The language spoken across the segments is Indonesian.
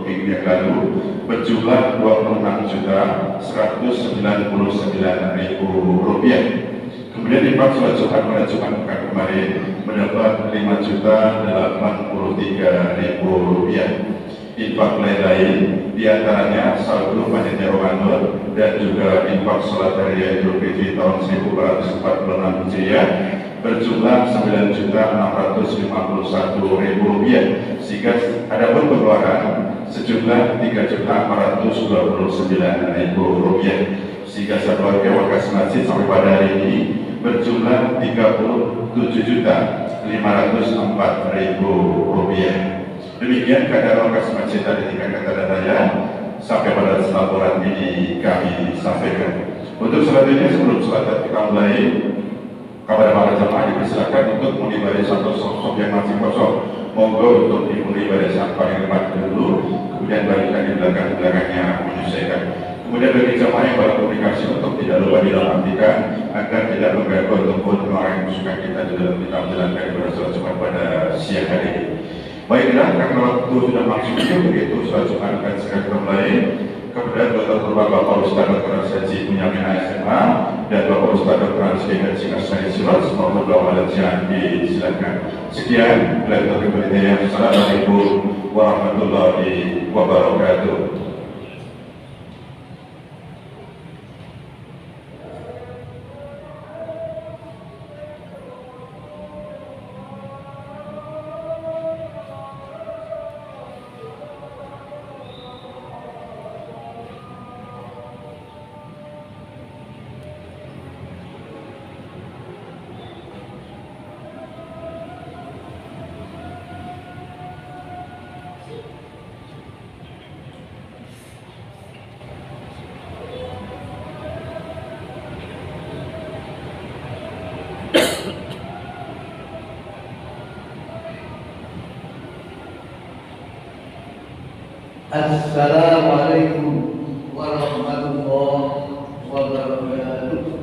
minggu yang lalu berjumlah Rp26.199.000. Kemudian infak sholat Jumat pada Jumat pekan kemarin mendapat Rp5.083.000. Infak lain-lain diantaranya saldo panitia Ramadan dan juga infak sholat hari Idul Fitri tahun 1446 Hijriah berjumlah Rp9.651.000, sehingga ada pun pengeluaran sejumlah Rp3.429.000, sehingga keluarga wakas masjid sampai pada hari ini berjumlah Rp37.504.000. Demikian keadaan wakas masjid dari tingkat kata daya sampai pada laporan ini kami sampaikan. Untuk selanjutnya sebelum sholat kita mulai, kepada para jemaah dipersilakan untuk menghuni barisan sosok yang masih kosong. Monggo untuk dimulai barisan paling depan dulu, kemudian barisan di belakangnya menyesuaikan. Kemudian bagi jemaah yang berkomunikasi untuk tidak lupa dilakukan agar tidak mengganggu ataupun melarang musuhkan kita di dalam kita menjalankan ibadah sholat Jumat pada siang hari ini. Baiklah, karena waktu sudah masuk begitu sholat Jumat akan segera dimulai. Kemudian Dr. Bapak Ustaz Dr. Haji Bunyamin SMA dan Bapak Ustaz Dr. Haji Asari Silat, semoga doa dan disilakan. Sekian, bila kita Assalamualaikum warahmatullahi wabarakatuh. Assalamualaikum warahmatullahi wabarakatuh.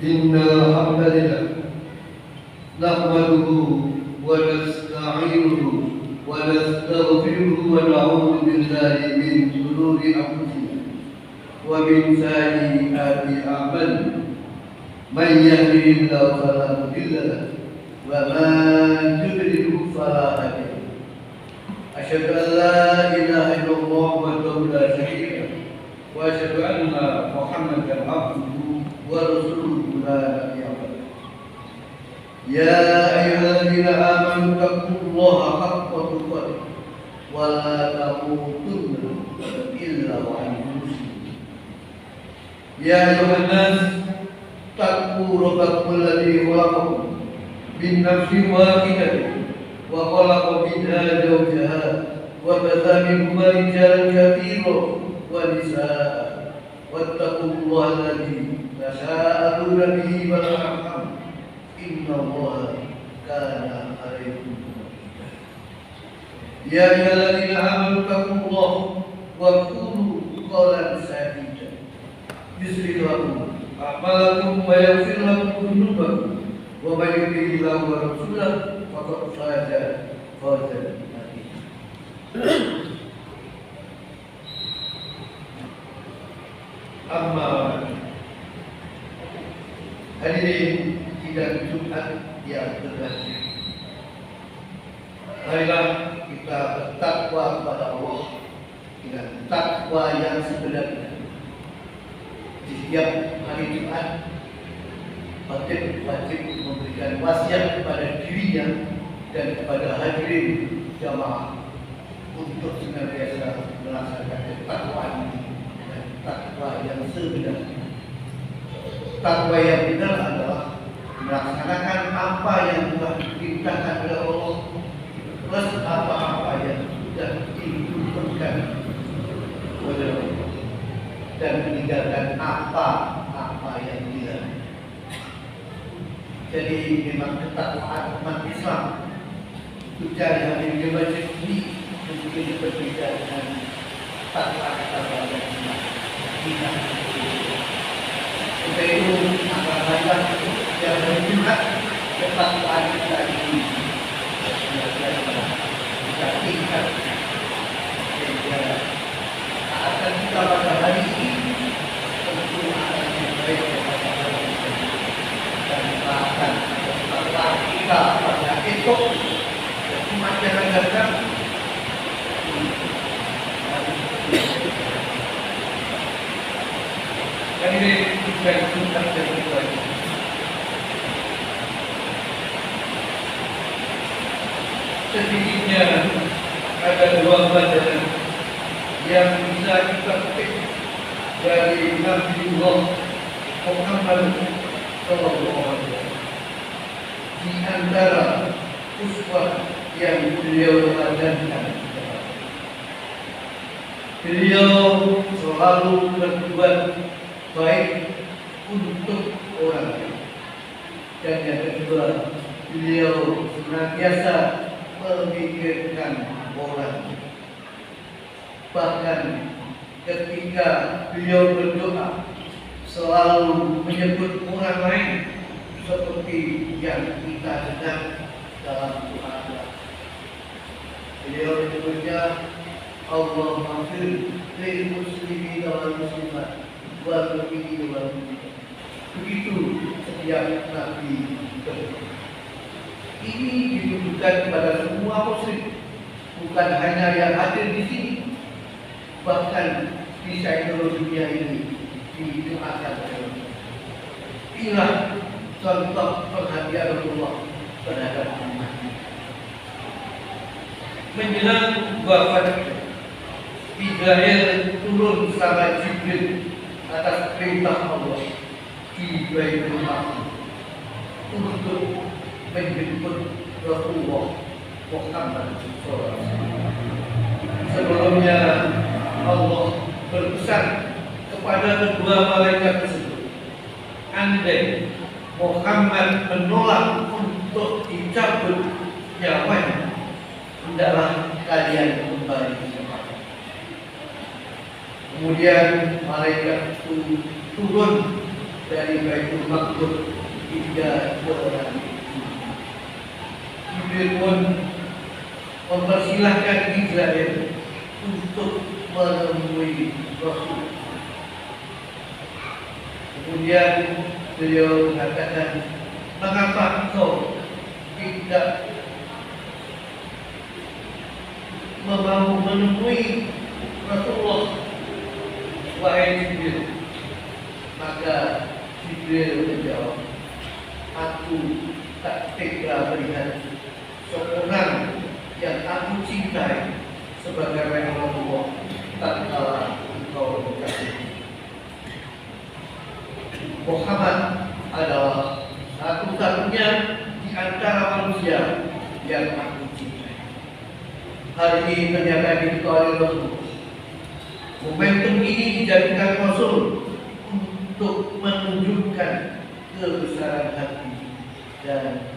إن الحمد لله نحمده ونستعينه ونستغفره ونعوذ بالله من شرور أنفسنا ومن سيئات أعمالنا من يهده الله فلا مضل له ومن يضلل فلا هادي له أشهد أن لا إله إلا الله وحده لا شريك له وأشهد أن محمدا عبده ورسوله لا نبي بعده يا أيها الذين آمنوا اتقوا الله حق تقاته ولا تموتن إلا وأنتم مسلمون يا أيها الناس اتقوا ربكم الذي خلقكم من نفس واحدة وخلق منها زوجها وبث منهما رجالا كثيرا ونساء واتقوا الله الذي تساءلون به والأرحام إن الله كان عليكم رقيبا يا أيها الذين آمنوا اتقوا الله وقولوا قولا سديدا يصلح لكم أعمالكم ويغفر لكم ذنوبكم ومن يطع الله ورسوله فقد فاز فوزا عظيما أما hadirin sidang Jumat yang terkasih, marilah kita bertakwa kepada Allah dengan takwa yang sebenarnya. Di setiap hari Jumat wajib memberikan wasiat kepada dirinya dan kepada hadirin jamaah untuk senantiasa melaksanakan ketakwaan dan takwa yang sebenarnya. Takwa yang benar adalah melaksanakan apa yang telah diperintahkan oleh Allah plus apa-apa yang sudah dituntunkan oleh Allah dan meninggalkan apa-apa yang dilarang. Jadi memang ketakwaan umat Islam mencari hadir di masjid ini mungkin berbeda dengan takwa yang tidak. Untuk itu akan banyak yang berjuang ketakwaan kita ini kita tingkat sehingga akan kita pada hari ini tentu akan baik kepada Allah dan akan ketakwaan kita pada esok umat yang akan datang. Ini bukan tentang kehidupan. Sedikitnya ada dua pelajaran yang bisa kita petik dari Nabiullah Muhammad SAW. Di antara uswah yang beliau lakukan. Beliau selalu berbuat baik untuk orang lain. Dan yang kedua, beliau senantiasa memikirkan orang. Bahkan ketika beliau berdoa, selalu menyebut orang lain seperti yang kita dengar dalam doa. Beliau menyebutnya Allah maghfir lil muslimin wal muslimat wal mu'minin wal mu'minat. Begitu setiap nabi berdoa. Ini ditujukan kepada semua muslim, bukan hanya yang hadir di sini, bahkan di seluruh dunia ini didoakan. Inilah contoh perhatian Allah terhadap umat. Menjelang wafat, Jibril turun bersama Jibril atas perintah Allah di Baitul Maqdis untuk menjemput Rasulullah Muhammad SAW. Sebelumnya Allah berpesan kepada kedua malaikat tersebut, andai Muhammad menolak untuk dicabut nyawanya, hendaklah kalian kembali kepada. Kemudian malaikat itu turun dari Baitul Maqdis hingga ke langit. Jibril pun mempersilahkan Israel untuk menemui Rasul. Kemudian beliau mengatakan, mengapa engkau tidak mau menemui Rasulullah, wahai Jibril? Maka Jibril menjawab, aku tak tega melihat seorang yang aku cintai sebagai Rasulullah tak kalah engkau berkata. Muhammad adalah satu-satunya di antara manusia yang aku cintai. Hal ini ternyata diketahui Rasul. Momentum ini dijadikan Rasul untuk menunjukkan kebesaran hati dan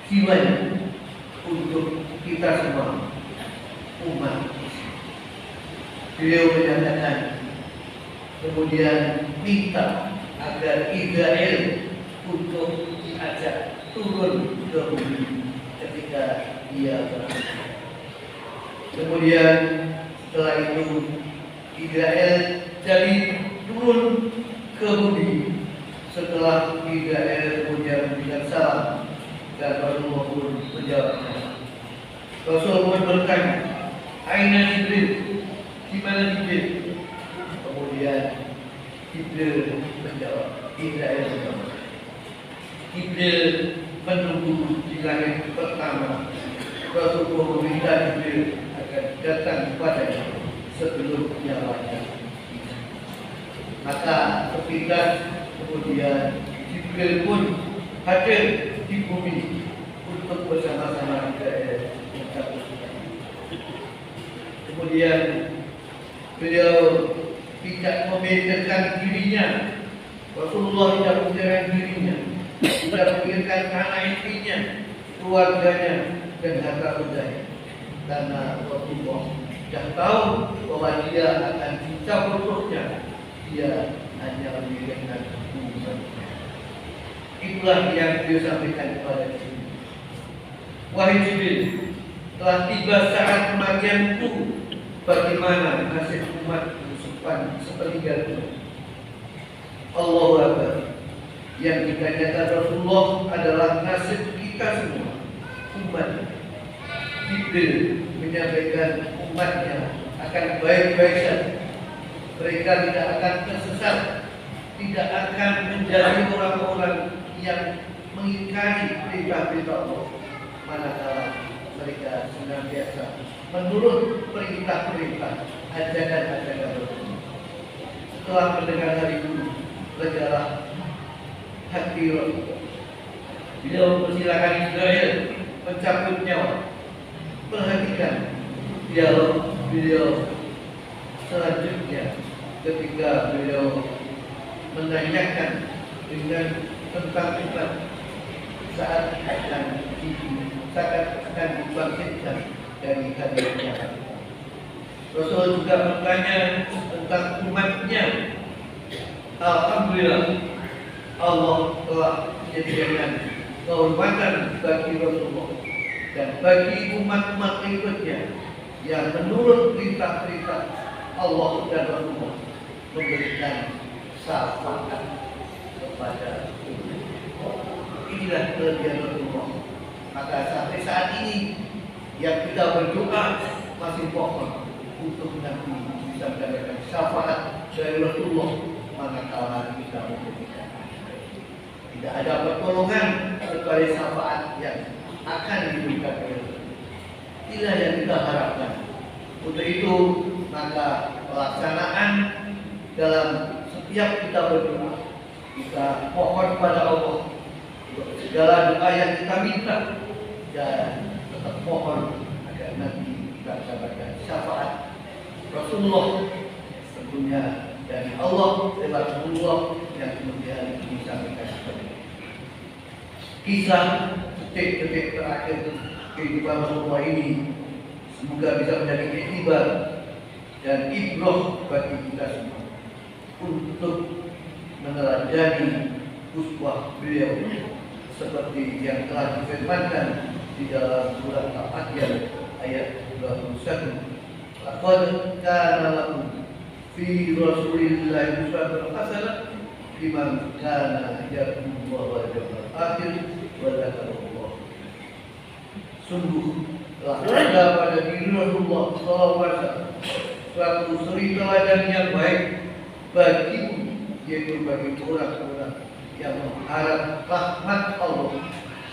jiwanya untuk kita semua umat. Beliau menyatakan, kemudian minta agar Israel untuk diajak turun ke bumi ketika dia berada. Kemudian setelah itu Israel jadi turun ke bumi. Setelah Israel kemudian memberikan salam dan Rasulullah pun menjawabnya. Rasul pun bertanya, aina Jibril? Di mana Jibril? Kemudian Jibril menjawab, Israel menjawab. Jibril menunggu di langit pertama. Rasulullah meminta Jibril agar datang kepadanya sebelum nyawanya. Maka sepintas kemudian Jibril pun hadir di bumi untuk bersama-sama Israel mencabut. Kemudian beliau tidak memikirkan dirinya. Rasulullah tidak memikirkan dirinya, tidak memikirkan anak istrinya, keluarganya, dan harta bendanya. Karena Rasulullah sudah tahu bahwa dia akan dicabut rohnya, dia hanya memikirkan umatnya. Itulah yang beliau sampaikan kepada Jibril. Wahai Jibril, telah tiba saat kematianku. Bagaimana nasib umat sepertiga itu? Allahu Akbar. Yang ditanyakan Rasulullah adalah nasib kita semua, umat. Jibril menyampaikan umatnya akan baik-baik saja. Mereka tidak akan tersesat, tidak akan menjadi orang-orang yang mengingkari perintah-perintah Allah, manakala mereka senantiasa menurut perintah-perintah ajakan-ajakan Rasul. Setelah mendengar hal itu, legalah hati Rasul. Beliau mempersilakan Israel mencabut nyawa. mendengarkan dialog beliau selanjutnya ketika beliau menanyakan tentang saat akan dibangkitkan dari hari kiamat. Rasul juga bertanya tentang umatnya. Alhamdulillah Allah telah menyediakan kehormatan bagi Rasulullah dan bagi umat-umat berikutnya yang menurut perintah-perintah Allah dan Rasulullah memberikan syafaat kepada umat. Inilah kelebihan Rasulullah. Maka sampai saat ini yang kita berdoa masih pokok untuk nanti bisa mendapatkan syafaat dari Rasulullah manakala kita memberikan. Tidak ada pertolongan kecuali syafaat yang akan diberikan oleh Rasulullah. Inilah yang kita harapkan. Untuk itu maka pelaksanaan dalam setiap kita berdoa, kita mohon kepada Allah segala doa yang kita minta dan tetap mohon agar nanti kita mendapatkan syafaat Rasulullah tentunya dari Allah lewat Rasulullah yang kemudian disampaikan kepada kita. Kisah detik-detik terakhir kehidupan Rasulullah ini semoga bisa menjadi iktibar dan ibrah bagi kita semua untuk meneladani uswah beliau seperti yang telah difirmankan di dalam surat Al-Anbiya ayat 21. Laqad kana lakum fi Rasulillahi uswatun hasanah liman kana yarjullaha wal yawmal akhir wa dzakarallaha. Sungguh telah ada pada diri Rasulullah SAW suatu suri teladan yang baik bagimu, yaitu bagi orang-orang yang mengharap rahmat Allah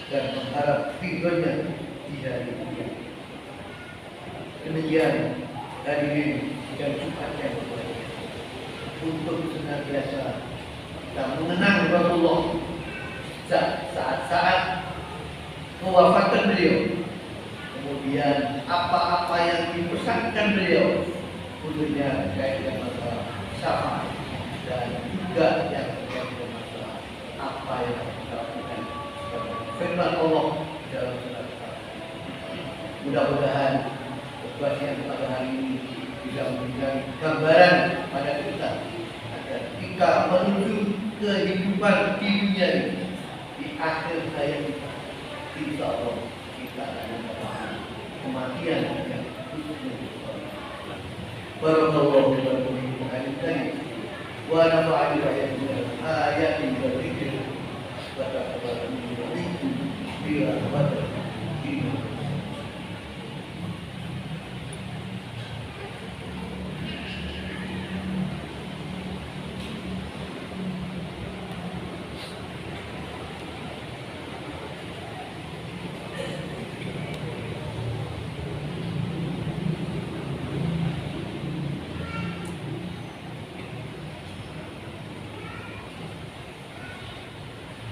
dan mengharap ridhonya di hari kiamat. Demikian hadirin dan Jumat yang berbahagia, untuk senantiasa kita mengenang Rasulullah saat-saat kewafatan beliau, kemudian apa-apa yang dipesankan beliau, tentunya terkait dengan masalah syafaat dan juga yang terkait dengan masalah apa yang kita lakukan firman Allah dalam surat Al-Fatihah. Mudah-mudahan kesaksian pada hari ini bisa memberikan gambaran pada kita agar kita menuju kehidupan di dunia ini, di akhir hayat kita, insya Allah kita akan mendapatkan kematian yang husnul. Barakallahu lakum fi hadits wa nafa'ani bi ayatin wa dzikrin wa taqabbalu minkum bila qadar.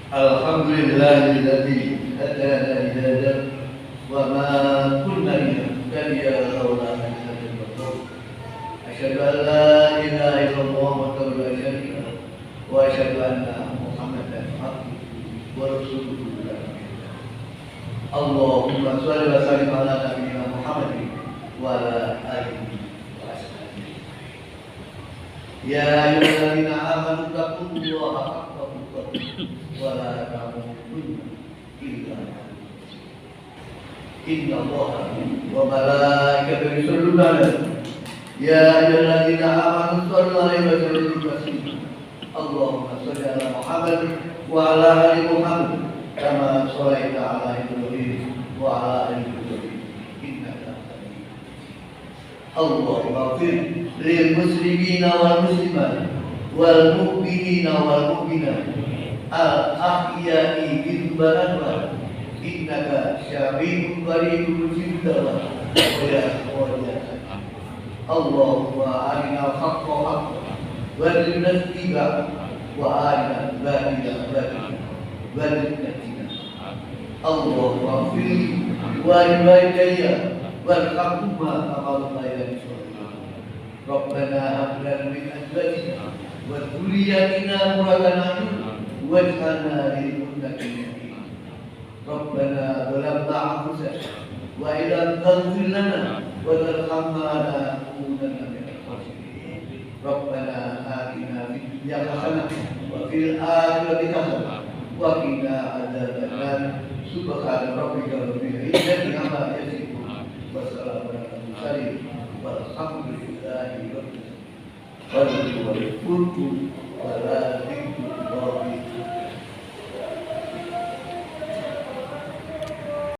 Alhamdulillahilladzi hadana li hadza wa ma kunna linahtadiya lawla an hadana Allah. Asyhadu an la ilaha illallah wa la syarika lahu wa asyhadu anna Muhammadan abduhu wa rasuluhu. Allahumma shalli wa sallim ala nabiyyina Muhammadin wa ala alihi wa ashabihi. Ya ayyuhalladzina amanu taqullaha haqqa tuqatih wa la tamutunna illa inna Allaha wa malaikatahu yusholluna 'alan ya ayyuhalladzina amanu shallu 'alaihi wa sallimu taslima. Allahumma shalli ala Muhammad wa ala ali Muhammad kama shallaita ala Ibrahim wa ala ali Ibrahim innaka Hamidum Majid. Allahumma ighfir lil muslimina wal muslimat wal mu'minina wal mu'minat al-ahya'i fil balad innaka syami'un qaribun mujibud da'wat wa ya Allah. Allahumma arina al-haqqa haqqan warzuqna ittiba'ahu wa arina al-batila batilan warzuqna ijtinaba. Allahumma ighfir li wa liwalidayya warhamhuma kama rabbayani shaghira. Rabbana hab lana min azwajina wa dhurriyyatina qurrata a'yun waj'alna lil muttaqina imama. Rabbana zalamna anfusana wa illam taghfir lana wa tarhamna lanakunanna minal khasirin. Rabbana atina fid dunya hasanah wa fil akhirati hasanah wa qina adzabannar. Subhana rabbika rabbil izzati amma yasifun wa salamun alal mursalin walhamdulillahi rabbil alamin.